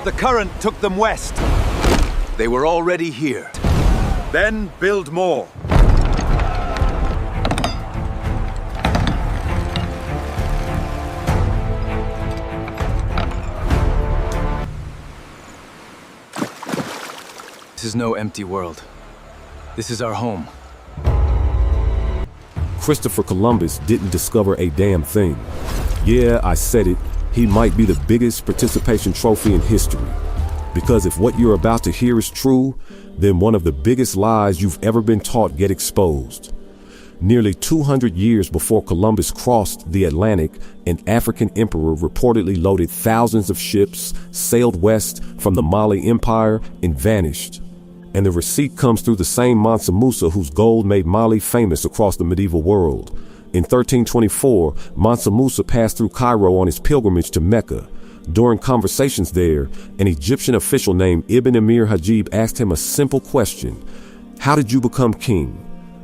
The current took them west. They were already here. Then build more. This is no empty world. This is our home. Christopher Columbus didn't discover a damn thing. Yeah, I said it. He might be the biggest participation trophy in history. Because if what you're about to hear is true, then one of the biggest lies you've ever been taught get exposed. Nearly 200 years before Columbus crossed the Atlantic, an African emperor reportedly loaded thousands of ships, sailed west from the Mali Empire, and vanished. And the receipt comes through the same Mansa Musa whose gold made Mali famous across the medieval world. In 1324, Mansa Musa passed through Cairo on his pilgrimage to Mecca. During conversations there, an Egyptian official named Ibn Emir Hajib asked him a simple question: "How did you become king?"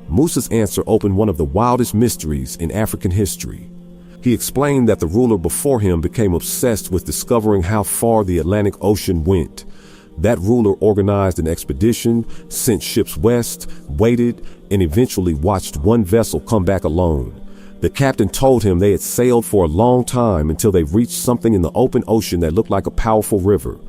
Musa's answer opened one of the wildest mysteries in African history. He explained that the ruler before him became obsessed with discovering how far the Atlantic Ocean went. That ruler organized an expedition, sent ships west, waited, and eventually watched one vessel come back alone. The captain told him they had sailed for a long time until they reached something in the open ocean that looked like a powerful river.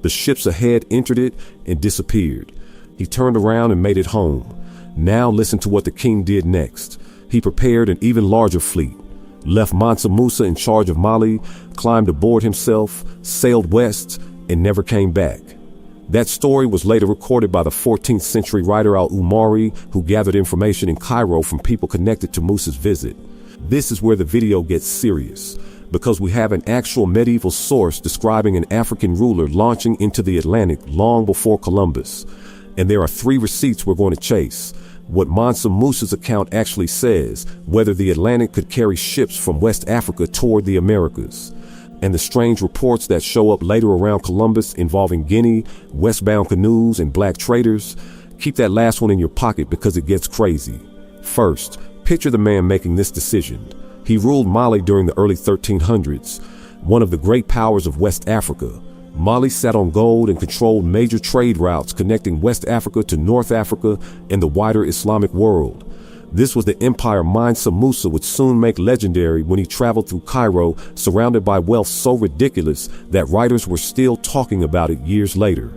The ships ahead entered it and disappeared. He turned around and made it home. Now listen to what the king did next. He prepared an even larger fleet, left Mansa Musa in charge of Mali, climbed aboard himself, sailed west, and never came back. That story was later recorded by the 14th century writer Al-Umari, who gathered information in Cairo from people connected to Musa's visit. This is where the video gets serious, because we have an actual medieval source describing an African ruler launching into the Atlantic long before Columbus. And there are 3 receipts we're going to chase: what Mansa Musa's account actually says, whether the Atlantic could carry ships from West Africa toward the Americas, and the strange reports that show up later around Columbus involving Guinea, westbound canoes, and black traders. Keep that last one in your pocket because it gets crazy. First, picture the man making this decision. He ruled Mali during the early 1300s, one of the great powers of West Africa. Mali sat on gold and controlled major trade routes connecting West Africa to North Africa and the wider Islamic world. This was the empire Mansa Musa would soon make legendary when he traveled through Cairo, surrounded by wealth so ridiculous that writers were still talking about it years later.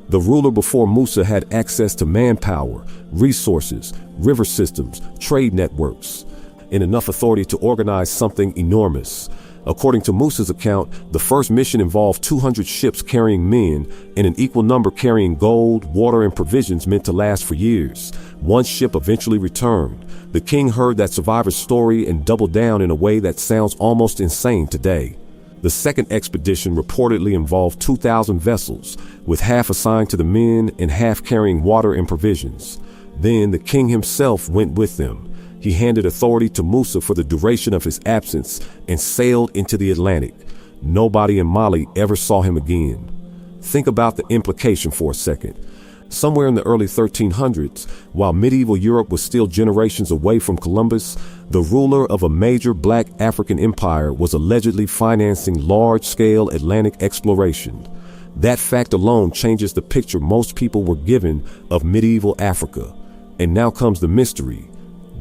The ruler before Musa had access to manpower, resources, river systems, trade networks, and enough authority to organize something enormous. According to Musa's account, the first mission involved 200 ships carrying men and an equal number carrying gold, water, and provisions meant to last for years. One ship eventually returned. The king heard that survivor's story and doubled down in a way that sounds almost insane today. The second expedition reportedly involved 2,000 vessels, with half assigned to the men and half carrying water and provisions. Then the king himself went with them. He handed authority to Musa for the duration of his absence and sailed into the Atlantic. Nobody in Mali ever saw him again. Think about the implication for a second. Somewhere in the early 1300s, while medieval Europe was still generations away from Columbus, the ruler of a major black African empire was allegedly financing large-scale Atlantic exploration. That fact alone changes the picture most people were given of medieval Africa. And now comes the mystery.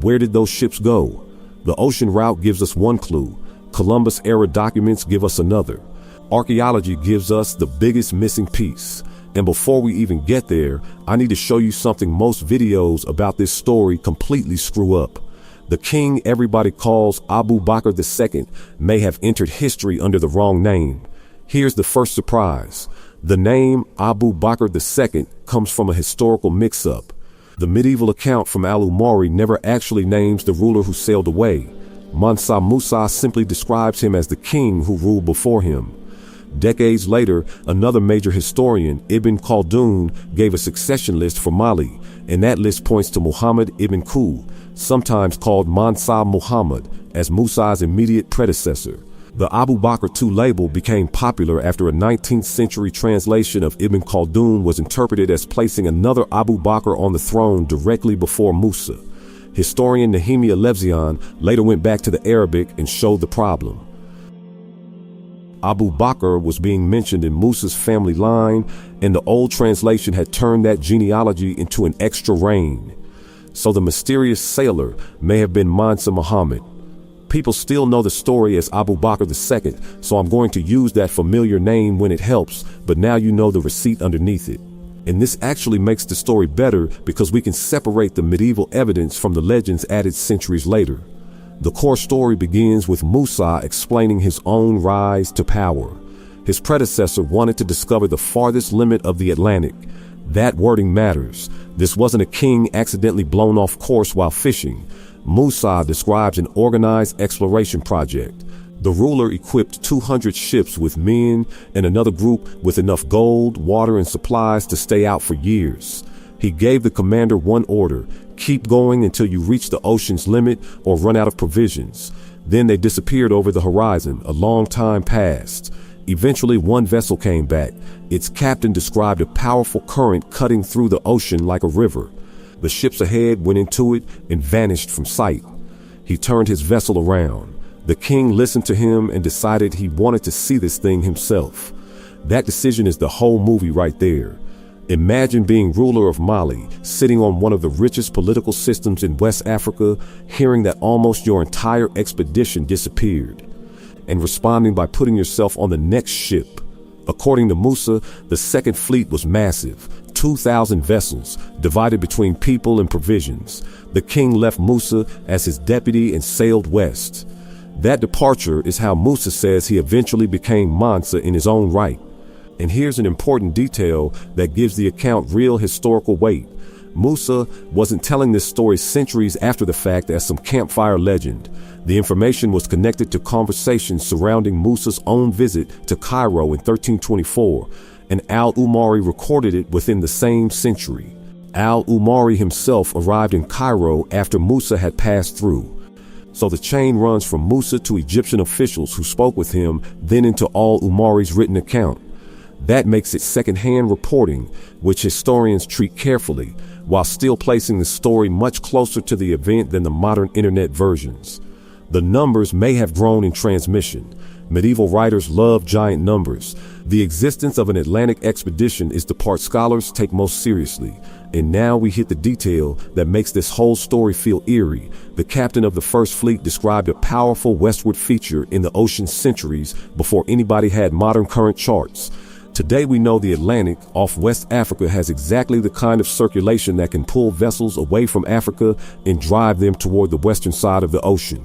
Where did those ships go? The ocean route gives us one clue. Columbus-era documents give us another. Archaeology gives us the biggest missing piece. And before we even get there, I need to show you something most videos about this story completely screw up. The king everybody calls Abubakri II may have entered history under the wrong name. Here's the first surprise. The name Abubakri II comes from a historical mix-up. The medieval account from Al-Umari never actually names the ruler who sailed away. Mansa Musa simply describes him as the king who ruled before him. Decades later, another major historian, Ibn Khaldun, gave a succession list for Mali, and that list points to Muhammad ibn Qu, sometimes called Mansa Muhammad, as Musa's immediate predecessor. The Abubakri II label became popular after a 19th century translation of Ibn Khaldun was interpreted as placing another Abu Bakr on the throne directly before Musa. Historian Nehemiah Levzian later went back to the Arabic and showed the problem. Abu Bakr was being mentioned in Musa's family line, and the old translation had turned that genealogy into an extra reign. So the mysterious sailor may have been Mansa Muhammad. People still know the story as Abu Bakr II, so I'm going to use that familiar name when it helps, but now you know the receipt underneath it. And this actually makes the story better because we can separate the medieval evidence from the legends added centuries later. The core story begins with Musa explaining his own rise to power. His predecessor wanted to discover the farthest limit of the Atlantic. That wording matters. This wasn't a king accidentally blown off course while fishing. Musa describes an organized exploration project. The ruler equipped 200 ships with men and another group with enough gold, water, and supplies to stay out for years. He gave the commander one order: keep going until you reach the ocean's limit or run out of provisions. Then they disappeared over the horizon. A long time passed. Eventually, one vessel came back. Its captain described a powerful current cutting through the ocean like a river. The ships ahead went into it and vanished from sight. He turned his vessel around. The king listened to him and decided he wanted to see this thing himself. That decision is the whole movie right there. Imagine being ruler of Mali, sitting on one of the richest political systems in West Africa, hearing that almost your entire expedition disappeared, and responding by putting yourself on the next ship. According to Musa, the Second Fleet was massive, 2,000 vessels, divided between people and provisions. The king left Musa as his deputy and sailed west. That departure is how Musa says he eventually became Mansa in his own right. And here's an important detail that gives the account real historical weight. Musa wasn't telling this story centuries after the fact as some campfire legend. The information was connected to conversations surrounding Musa's own visit to Cairo in 1324, and Al-Umari recorded it within the same century. Al-Umari himself arrived in Cairo after Musa had passed through. So the chain runs from Musa to Egyptian officials who spoke with him, then into Al-Umari's written account. That makes it second-hand reporting, which historians treat carefully, while still placing the story much closer to the event than the modern internet versions. The numbers may have grown in transmission. Medieval writers love giant numbers. The existence of an Atlantic expedition is the part scholars take most seriously. And now we hit the detail that makes this whole story feel eerie. The captain of the First Fleet described a powerful westward feature in the ocean centuries before anybody had modern current charts. Today we know the Atlantic off West Africa has exactly the kind of circulation that can pull vessels away from Africa and drive them toward the western side of the ocean.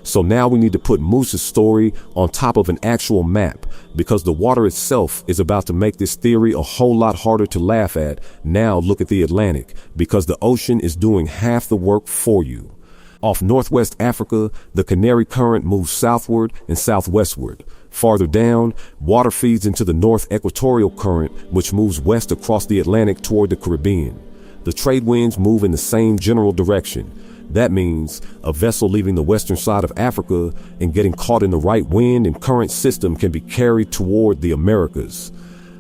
So now we need to put Musa's story on top of an actual map, because the water itself is about to make this theory a whole lot harder to laugh at. Now look at the Atlantic, because the ocean is doing half the work for you. Off Northwest Africa, the Canary Current moves southward and southwestward. Farther down, water feeds into the North Equatorial Current, which moves west across the Atlantic toward the Caribbean. The trade winds move in the same general direction. That means a vessel leaving the western side of Africa and getting caught in the right wind and current system can be carried toward the Americas.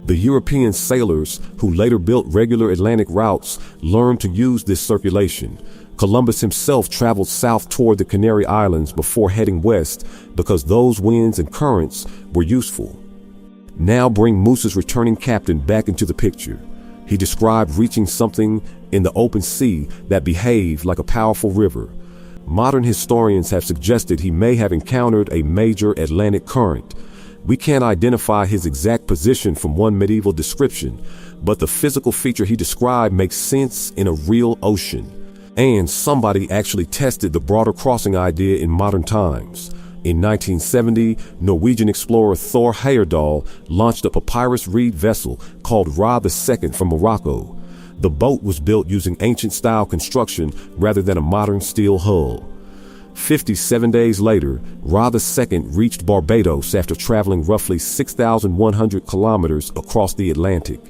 The European sailors, who later built regular Atlantic routes, learned to use this circulation. Columbus himself traveled south toward the Canary Islands before heading west because those winds and currents were useful. Now bring Musa's returning captain back into the picture. He described reaching something in the open sea that behaved like a powerful river. Modern historians have suggested he may have encountered a major Atlantic current. We can't identify his exact position from one medieval description, but the physical feature he described makes sense in a real ocean. And somebody actually tested the broader crossing idea in modern times. In 1970, Norwegian explorer Thor Heyerdahl launched a papyrus reed vessel called Ra II from Morocco. The boat was built using ancient-style construction rather than a modern steel hull. 57 days later, Ra II reached Barbados after traveling roughly 6,100 kilometers across the Atlantic.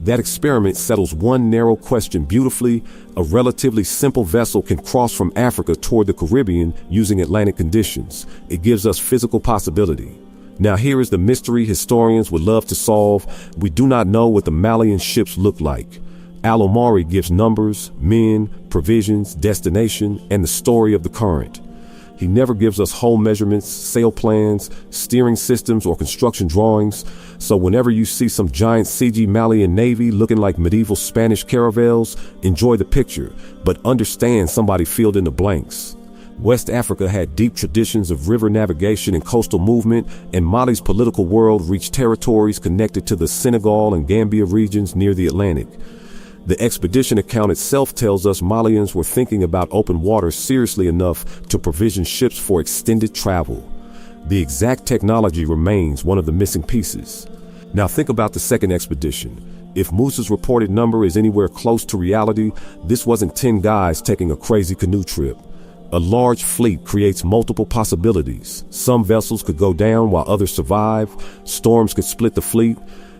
That experiment settles one narrow question beautifully. A relatively simple vessel can cross from Africa toward the Caribbean using Atlantic conditions. It gives us physical possibility. Now here is the mystery historians would love to solve. We do not know what the Malian ships look like. Al-Umari gives numbers, men, provisions, destination, and the story of the current. He never gives us whole measurements, sail plans, steering systems, or construction drawings. So whenever you see some giant CG Malian navy looking like medieval Spanish caravels, enjoy the picture, but understand somebody filled in the blanks. West Africa had deep traditions of river navigation and coastal movement, and Mali's political world reached territories connected to the Senegal and Gambia regions near the Atlantic. The expedition account itself tells us Malians were thinking about open water seriously enough to provision ships for extended travel. The exact technology remains one of the missing pieces. Now think about the second expedition. If Musa's reported number is anywhere close to reality, this wasn't 10 guys taking a crazy canoe trip. A large fleet creates multiple possibilities. Some vessels could go down while others survive. Storms could split the fleet.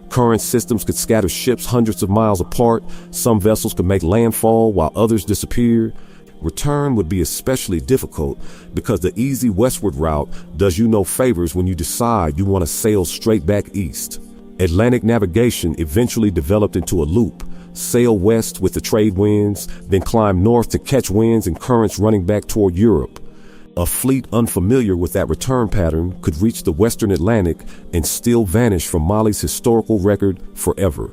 Current systems could scatter ships hundreds of miles apart. Some vessels could make landfall while others disappear. Return would be especially difficult because the easy westward route does you no favors when you decide you want to sail straight back east. Atlantic navigation eventually developed into a loop. Sail west with the trade winds, then climb north to catch winds and currents running back toward Europe. A fleet unfamiliar with that return pattern could reach the western Atlantic and still vanish from Mali's historical record forever.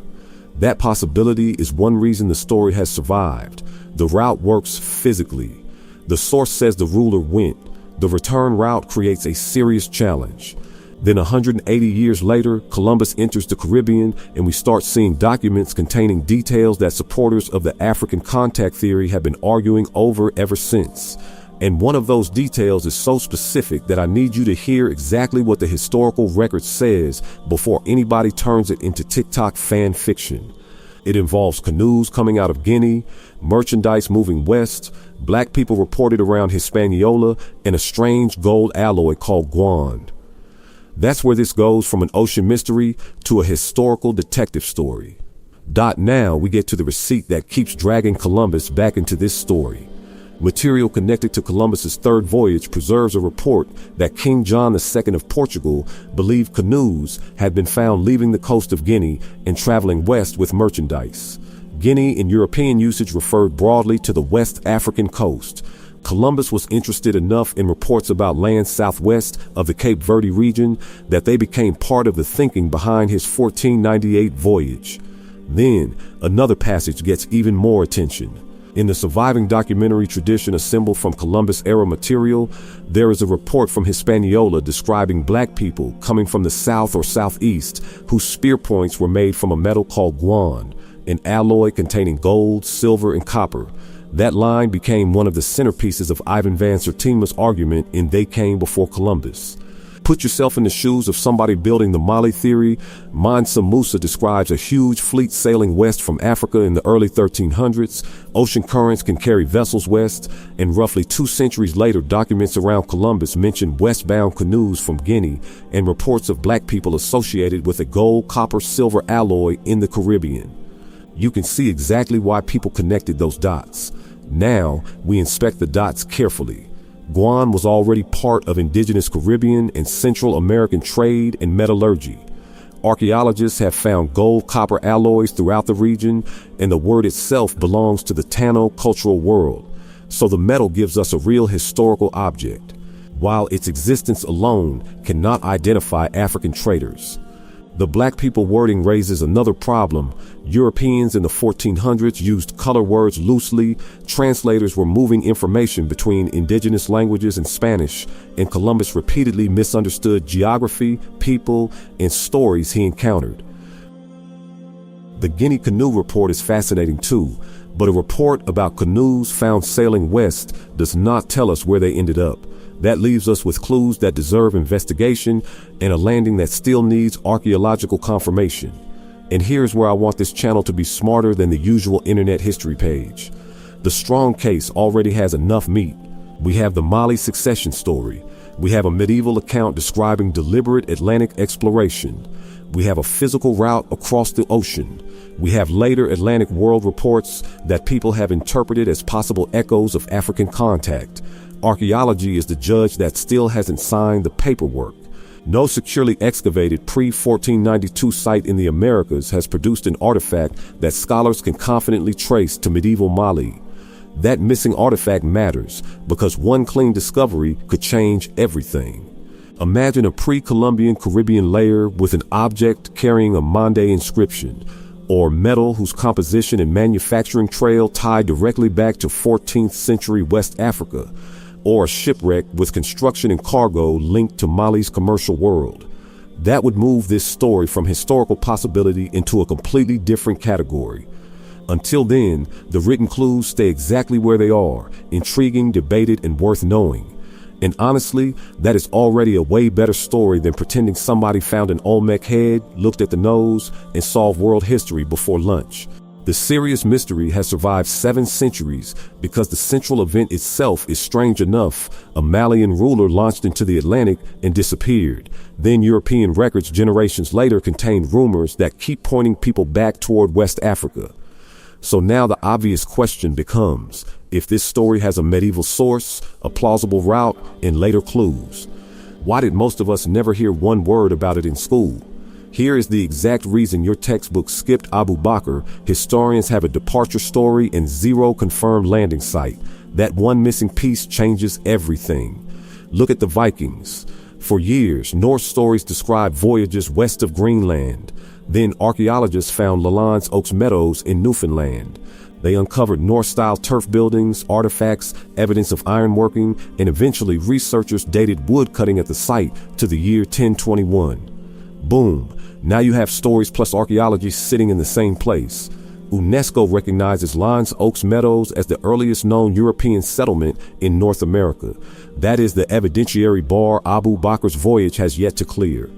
That possibility is one reason the story has survived. The route works physically. The source says the ruler went. The return route creates a serious challenge. Then 180 years later, Columbus enters the Caribbean, and we start seeing documents containing details that supporters of the African contact theory have been arguing over ever since. And one of those details is so specific that I need you to hear exactly what the historical record says before anybody turns it into TikTok fan fiction. It involves canoes coming out of Guinea, merchandise moving west, black people reported around Hispaniola, and a strange gold alloy called guan. That's where this goes from an ocean mystery to a historical detective story. Now we get to the receipt that keeps dragging Columbus back into this story. Material connected to Columbus's third voyage preserves a report that King John II of Portugal believed canoes had been found leaving the coast of Guinea and traveling west with merchandise. Guinea in European usage referred broadly to the West African coast. Columbus was interested enough in reports about land southwest of the Cape Verde region that they became part of the thinking behind his 1498 voyage. Then, another passage gets even more attention. In the surviving documentary tradition assembled from Columbus-era material, there is a report from Hispaniola describing black people coming from the south or southeast whose spear points were made from a metal called guan, an alloy containing gold, silver, and copper. That line became one of the centerpieces of Ivan Van Sertima's argument in They Came Before Columbus. Put yourself in the shoes of somebody building the Mali theory. Mansa Musa describes a huge fleet sailing west from Africa in the early 1300s. Ocean currents can carry vessels west, and roughly 2 centuries later, documents around Columbus mention westbound canoes from Guinea and reports of black people associated with a gold, copper, silver alloy in the Caribbean. You can see exactly why people connected those dots. Now, we inspect the dots carefully. Guan was already part of indigenous Caribbean and Central American trade and metallurgy. Archaeologists have found gold-copper alloys throughout the region, and the word itself belongs to the Tano cultural world. So the metal gives us a real historical object, while its existence alone cannot identify African traders. The black people wording raises another problem. Europeans in the 1400s used color words loosely. Translators were moving information between indigenous languages and Spanish, and Columbus repeatedly misunderstood geography, people, and stories he encountered. The Guinea canoe report is fascinating too, but a report about canoes found sailing west does not tell us where they ended up. That leaves us with clues that deserve investigation and a landing that still needs archaeological confirmation. And here's where I want this channel to be smarter than the usual internet history page. The strong case already has enough meat. We have the Mali succession story. We have a medieval account describing deliberate Atlantic exploration. We have a physical route across the ocean. We have later Atlantic world reports that people have interpreted as possible echoes of African contact. Archaeology is the judge that still hasn't signed the paperwork. No securely excavated pre-1492 site in the Americas has produced an artifact that scholars can confidently trace to medieval Mali. That missing artifact matters because one clean discovery could change everything. Imagine a pre-Columbian Caribbean layer with an object carrying a Mande inscription, or metal whose composition and manufacturing trail tied directly back to 14th century West Africa, or a shipwreck with construction and cargo linked to Mali's commercial world. That would move this story from historical possibility into a completely different category. Until then, the written clues stay exactly where they are, intriguing, debated, and worth knowing. And honestly, that is already a way better story than pretending somebody found an Olmec head, looked at the nose, and solved world history before lunch. The serious mystery has survived 7 centuries because the central event itself is strange enough. A Malian ruler launched into the Atlantic and disappeared. Then European records generations later contained rumors that keep pointing people back toward West Africa. So now the obvious question becomes, if this story has a medieval source, a plausible route, and later clues, why did most of us never hear one word about it in school? Here is the exact reason your textbook skipped Abubakar. Historians have a departure story and 0 confirmed landing site. That one missing piece changes everything. Look at the Vikings. For years, Norse stories described voyages west of Greenland. Then archaeologists found Lalonde's Oaks Meadows in Newfoundland. They uncovered Norse-style turf buildings, artifacts, evidence of ironworking, and eventually researchers dated wood cutting at the site to the year 1021. Boom, now you have stories plus archaeology sitting in the same place. UNESCO recognizes Lalonde's Oaks Meadows as the earliest known European settlement in North America. That is the evidentiary bar Abubakar's voyage has yet to clear.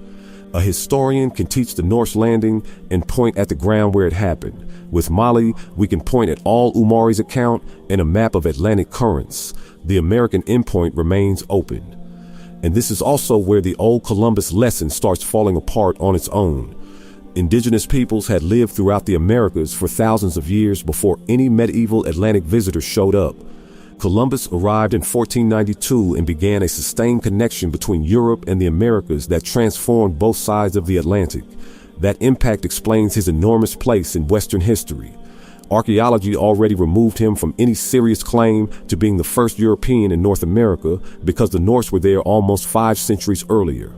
A historian can teach the Norse landing and point at the ground where it happened. With Mali, we can point at Al-Umari's account and a map of Atlantic currents. The American endpoint remains open. And this is also where the old Columbus lesson starts falling apart on its own. Indigenous peoples had lived throughout the Americas for thousands of years before any medieval Atlantic visitor showed up. Columbus arrived in 1492 and began a sustained connection between Europe and the Americas that transformed both sides of the Atlantic. That impact explains his enormous place in Western history. Archaeology already removed him from any serious claim to being the first European in North America because the Norse were there almost 5 centuries earlier.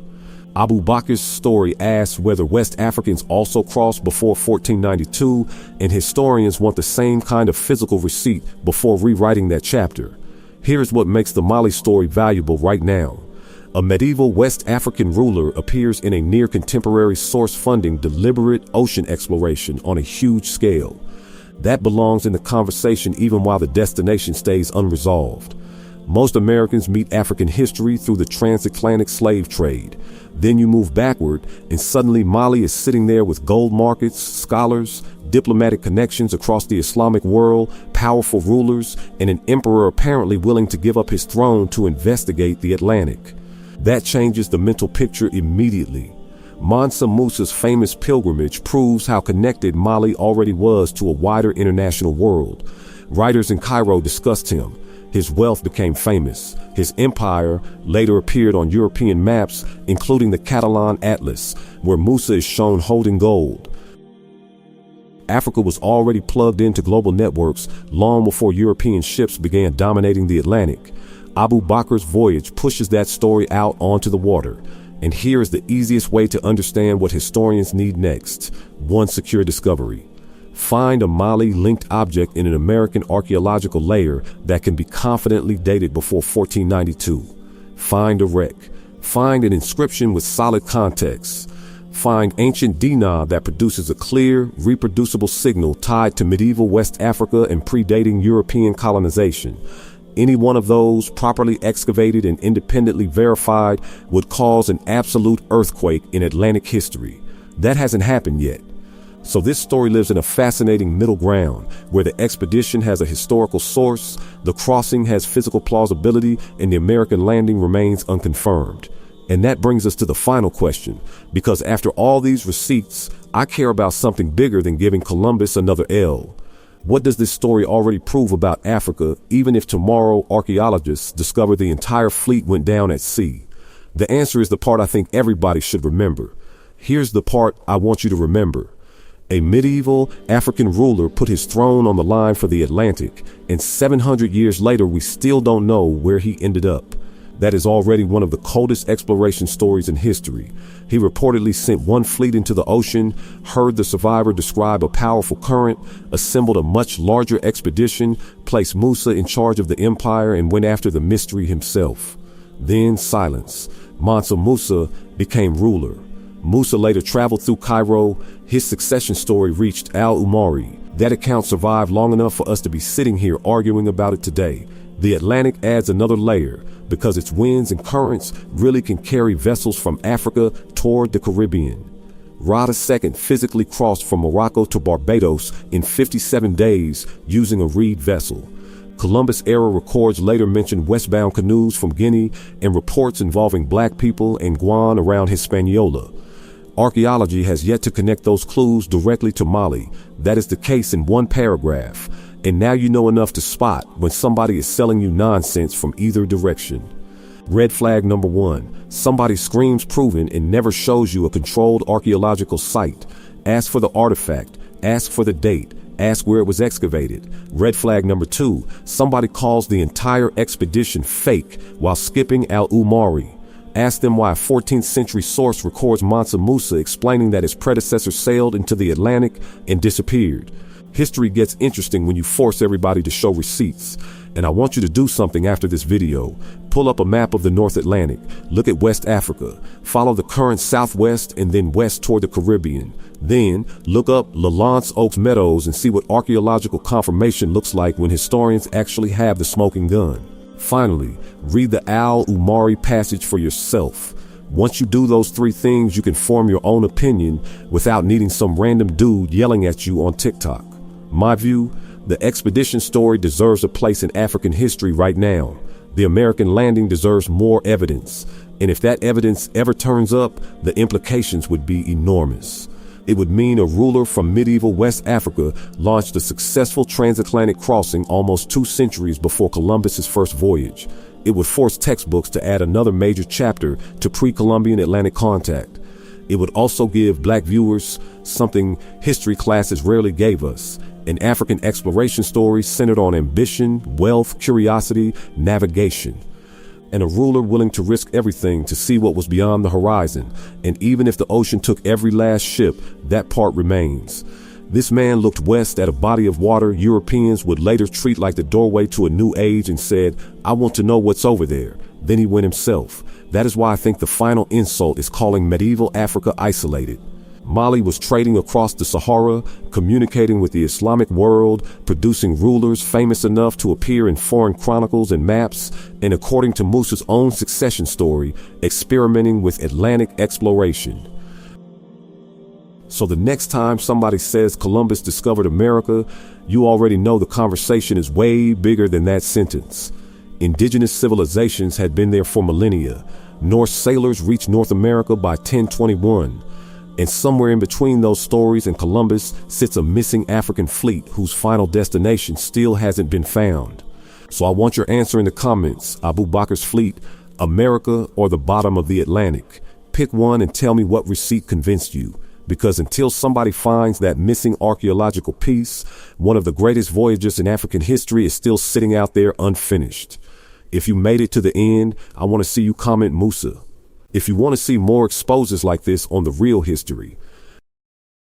Abubakar's story asks whether West Africans also crossed before 1492, and historians want the same kind of physical receipt before rewriting that chapter. Here's what makes the Mali story valuable right now. A medieval West African ruler appears in a near-contemporary source funding deliberate ocean exploration on a huge scale. That belongs in the conversation even while the destination stays unresolved. Most Americans meet African history through the transatlantic slave trade. Then you move backward, and suddenly Mali is sitting there with gold markets, scholars, diplomatic connections across the Islamic world, powerful rulers, and an emperor apparently willing to give up his throne to investigate the Atlantic. That changes the mental picture immediately. Mansa Musa's famous pilgrimage proves how connected Mali already was to a wider international world. Writers in Cairo discussed him. His wealth became famous. His empire later appeared on European maps, including the Catalan Atlas, where Musa is shown holding gold. Africa was already plugged into global networks long before European ships began dominating the Atlantic. Abubakar's voyage pushes that story out onto the water. And here is the easiest way to understand what historians need next. One secure discovery. Find a Mali-linked object in an American archaeological layer that can be confidently dated before 1492. Find a wreck. Find an inscription with solid context. Find ancient dinar that produces a clear, reproducible signal tied to medieval West Africa and predating European colonization. Any one of those, properly excavated and independently verified, would cause an absolute earthquake in Atlantic history. That hasn't happened yet. So this story lives in a fascinating middle ground, where the expedition has a historical source, the crossing has physical plausibility, and the American landing remains unconfirmed. And that brings us to the final question, because after all these receipts, I care about something bigger than giving Columbus another L. What does this story already prove about Africa, even if tomorrow archaeologists discover the entire fleet went down at sea? The answer is the part I think everybody should remember. Here's the part I want you to remember. A medieval African ruler put his throne on the line for the Atlantic, and 700 years later we still don't know where he ended up. That is already one of the coldest exploration stories in history. He reportedly sent one fleet into the ocean, heard the survivor describe a powerful current, assembled a much larger expedition, placed Musa in charge of the empire, and went after the mystery himself. Then silence. Mansa Musa became ruler. Musa later traveled through Cairo. His succession story reached Al-Umari. That account survived long enough for us to be sitting here arguing about it today. The Atlantic adds another layer because its winds and currents really can carry vessels from Africa toward the Caribbean. Rod II physically crossed from Morocco to Barbados in 57 days using a reed vessel. Columbus-era records later mentioned westbound canoes from Guinea and reports involving black people and Guan around Hispaniola. Archaeology has yet to connect those clues directly to Mali. That is the case in one paragraph. And now you know enough to spot when somebody is selling you nonsense from either direction. Red flag number 1. Somebody screams proven and never shows you a controlled archaeological site. Ask for the artifact. Ask for the date. Ask where it was excavated. Red flag number 2. Somebody calls the entire expedition fake while skipping Al-Umari. Ask them why a 14th century source records Mansa Musa explaining that his predecessor sailed into the Atlantic and disappeared. History gets interesting when you force everybody to show receipts. And I want you to do something after this video. Pull up a map of the North Atlantic. Look at West Africa. Follow the current southwest and then west toward the Caribbean. Then look up Lalance Oaks Meadows and see what archaeological confirmation looks like when historians actually have the smoking gun. Finally, read the Al-Umari passage for yourself. Once you do those 3 things, you can form your own opinion without needing some random dude yelling at you on TikTok. My view, the expedition story deserves a place in African history right now. The American landing deserves more evidence. And if that evidence ever turns up, the implications would be enormous. It would mean a ruler from medieval West Africa launched a successful transatlantic crossing almost 2 centuries before Columbus's first voyage. It would force textbooks to add another major chapter to pre-Columbian Atlantic contact. It would also give black viewers something history classes rarely gave us: an African exploration story centered on ambition, wealth, curiosity, navigation. And a ruler willing to risk everything to see what was beyond the horizon. And even if the ocean took every last ship, that part remains. This man looked west at a body of water Europeans would later treat like the doorway to a new age and said, "I want to know what's over there." Then he went himself. That is why I think the final insult is calling medieval Africa isolated. Mali was trading across the Sahara, communicating with the Islamic world, producing rulers famous enough to appear in foreign chronicles and maps, and according to Musa's own succession story, experimenting with Atlantic exploration. So the next time somebody says Columbus discovered America, you already know the conversation is way bigger than that sentence. Indigenous civilizations had been there for millennia. Norse sailors reached North America by 1021. And somewhere in between those stories and Columbus sits a missing African fleet whose final destination still hasn't been found. So I want your answer in the comments. Abubakar's fleet, America, or the bottom of the Atlantic? Pick one and tell me what receipt convinced you. Because until somebody finds that missing archaeological piece, one of the greatest voyages in African history is still sitting out there unfinished. If you made it to the end, I want to see you comment Musa. If you want to see more exposes like this on The Real History,